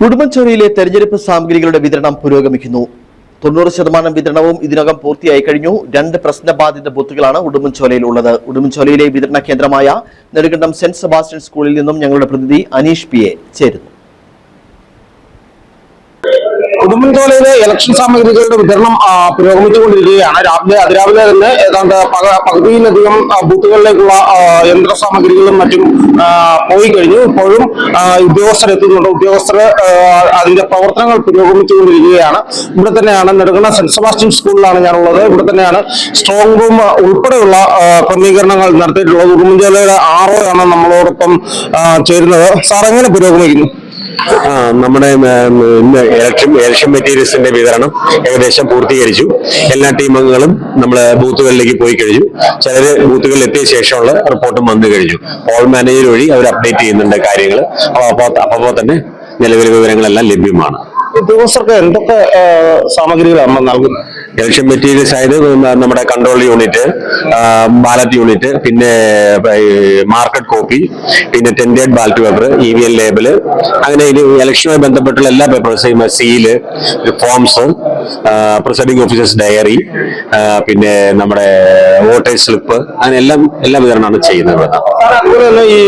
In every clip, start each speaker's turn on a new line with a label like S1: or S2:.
S1: ഉടുമ്പൻചോലയിലെ തെരഞ്ഞെടുപ്പ് സാമഗ്രികളുടെ വിതരണം പുരോഗമിക്കുന്നു. 90% വിതരണവും ഇതിനകം പൂർത്തിയായി കഴിഞ്ഞു. 2 പ്രശ്നബാധിത ബൂത്തുകളാണ് ഉടുമ്പൻചോലയിൽ ഉള്ളത്. ഉടുമ്പൻചോലയിലെ വിതരണ കേന്ദ്രമായ നെടുങ്കണ്ടം സെന്റ് സെബാസ്റ്റ്യൻ സ്കൂളിൽ നിന്നും ഞങ്ങളുടെ പ്രതിനിധി അനീഷ് പി ചേരുന്നു.
S2: ഉടുമ്പൻചോലയിലെ ഇലക്ഷൻ സാമഗ്രികളുടെ വിതരണം പുരോഗമിച്ചുകൊണ്ടിരിക്കുകയാണ്. അതിരാവിലെ തന്നെ ഏതാണ്ട് പകുതിയിലധികം ബൂത്തുകളിലേക്കുള്ള യന്ത്ര സാമഗ്രികളും മറ്റും പോയി കഴിഞ്ഞു. ഇപ്പോഴും ഉദ്യോഗസ്ഥർ എത്തുന്നുണ്ട്. ഉദ്യോഗസ്ഥർ അതിന്റെ പ്രവർത്തനങ്ങൾ പുരോഗമിച്ചുകൊണ്ടിരിക്കുകയാണ്. ഇവിടെ തന്നെയാണ് നെടുങ്കണ്ടം സെന്റ് സെബാസ്റ്റ്യൻ സ്കൂളിലാണ് ഞാനുള്ളത്. ഇവിടെ തന്നെയാണ് സ്ട്രോങ് റൂം ഉൾപ്പെടെയുള്ള ക്രമീകരണങ്ങൾ നടത്തിയിട്ടുള്ളത്. ഉടുമ്പൻചോലയുടെ RO ആണ് നമ്മളോടൊപ്പം ചേരുന്നത്. സാർ, എങ്ങനെ പുരോഗമിക്കുന്നു?
S3: നമ്മുടെ ഇലക്ഷൻ മെറ്റീരിയൽസിന്റെ വിതരണം ഏകദേശം പൂർത്തീകരിച്ചു. എല്ലാ ടീം അംഗങ്ങളും നമ്മള് ബൂത്തുകളിലേക്ക് പോയി കഴിഞ്ഞു. ചിലര് ബൂത്തുകളിൽ എത്തിയ ശേഷമുള്ള റിപ്പോർട്ടും വന്നു കഴിഞ്ഞു. പോൾ മാനേജർ വഴി അവർ അപ്ഡേറ്റ് ചെയ്യുന്നുണ്ട് കാര്യങ്ങൾ. അപ്പോൾ തന്നെ നിലവിലെ വിവരങ്ങളെല്ലാം ലഭ്യമാണ്.
S2: ഉദ്യോഗസ്ഥർക്ക് എന്തൊക്കെ സാമഗ്രികളാണ് നൽകുന്നത്?
S3: ഇലക്ഷൻ മെറ്റീരിയൽസ് ആയത് നമ്മുടെ കൺട്രോൾ യൂണിറ്റ്, ബാലറ്റ് യൂണിറ്റ്, പിന്നെ മാർക്കറ്റ് കോപ്പി, പിന്നെ tendered ballot paper, EVL label, അങ്ങനെ ഇലക്ഷനുമായി ബന്ധപ്പെട്ടുള്ള എല്ലാ പേപ്പേഴ്സും, seal, forms, presiding officers diary, പിന്നെ നമ്മുടെ വോട്ടേഴ്സ് സ്ലിപ്പ്, അങ്ങനെ എല്ലാ വിതരണമാണ് ചെയ്യുന്നത്.
S2: അതുപോലെ തന്നെ ഈ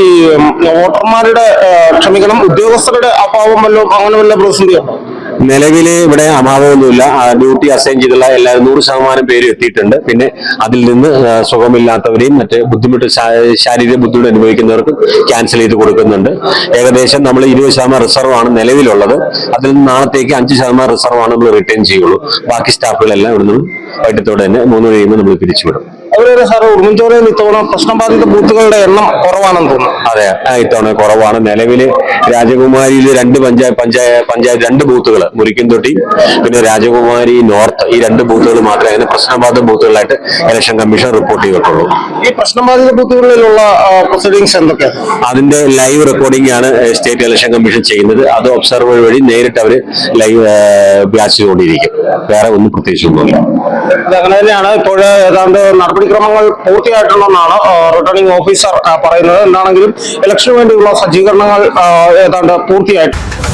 S2: വോട്ടർമാരുടെ ഉദ്യോഗസ്ഥരുടെ അഭാവം അങ്ങനെ വല്ല പ്രതിസന്ധിയുണ്ടോ?
S3: നിലവില് ഇവിടെ അഭാവമൊന്നുമില്ല. ഡ്യൂട്ടി അസൈൻ ചെയ്തുള്ള എല്ലാ 100% പേരും എത്തിയിട്ടുണ്ട്. പിന്നെ അതിൽ നിന്ന് സുഖമില്ലാത്തവരെയും മറ്റ് ശാരീരിക ബുദ്ധിമുട്ട് അനുഭവിക്കുന്നവർക്കും ക്യാൻസൽ ചെയ്ത് കൊടുക്കുന്നുണ്ട്. ഏകദേശം നമ്മൾ 20% റിസർവ് ആണ് നിലവിലുള്ളത്. അതിൽ നിന്ന് നാളത്തേക്ക് 5% റിസർവ് ആണ് നമ്മൾ റിട്ടേൺ ചെയ്യുള്ളൂ. ബാക്കി സ്റ്റാഫുകളെല്ലാം ഇവിടുന്ന് വൈകിട്ടത്തോടെ തന്നെ 3 കഴിയുമ്പോൾ നമ്മൾ പിരിച്ചുവിടും.
S2: അതുപോലെ സാർ, ഉടുമ്പൻചോലയിൽ ഇത്തവണ പ്രശ്നബാധിത ബൂത്തുകളുടെ എണ്ണം കുറവാണെന്ന് തോന്നുന്നു.
S3: അതെ, ഇത്തവണ കുറവാണ്. നിലവില് രാജകുമാരിയിൽ 2 ബൂത്തുകൾ, മുരിക്കൻതൊട്ടി പിന്നെ രാജകുമാരി നോർത്ത്, ഈ 2 ബൂത്തുകൾ മാത്രമേ അങ്ങനെ പ്രശ്നബാധിത ബൂത്തുകളായിട്ട് ഇലക്ഷൻ കമ്മീഷൻ റിപ്പോർട്ട് ചെയ്തിട്ടുള്ളൂ.
S2: ഈ പ്രശ്നബാധിത ബൂത്തുകളിലുള്ള പ്രൊസീഡിങ്സ് എന്തൊക്കെയാണ്?
S3: അതിന്റെ ലൈവ് റെക്കോർഡിംഗ് ആണ് സ്റ്റേറ്റ് ഇലക്ഷൻ കമ്മീഷൻ ചെയ്യുന്നത്. അത് ഒബ്സർവർ വഴി നേരിട്ട് അവർ ലൈവ് വ്യാച്ച് ചെയ്തുകൊണ്ടിരിക്കും. വേറെ ഒന്നും പ്രത്യേകിച്ചൊന്നുമില്ല.
S2: അങ്ങനെ തന്നെയാണ് ഇപ്പോൾ ഏതാണ്ട് നടപടിക്രമങ്ങൾ പൂർത്തിയായിട്ടുണ്ടെന്നാണ് റിട്ടേണിംഗ് ഓഫീസർ പറയുന്നത്. എന്താണെങ്കിലും ഇലക്ഷന് വേണ്ടിയുള്ള സജ്ജീകരണങ്ങൾ ഏതാണ്ട് പൂർത്തിയായിട്ടുണ്ട്.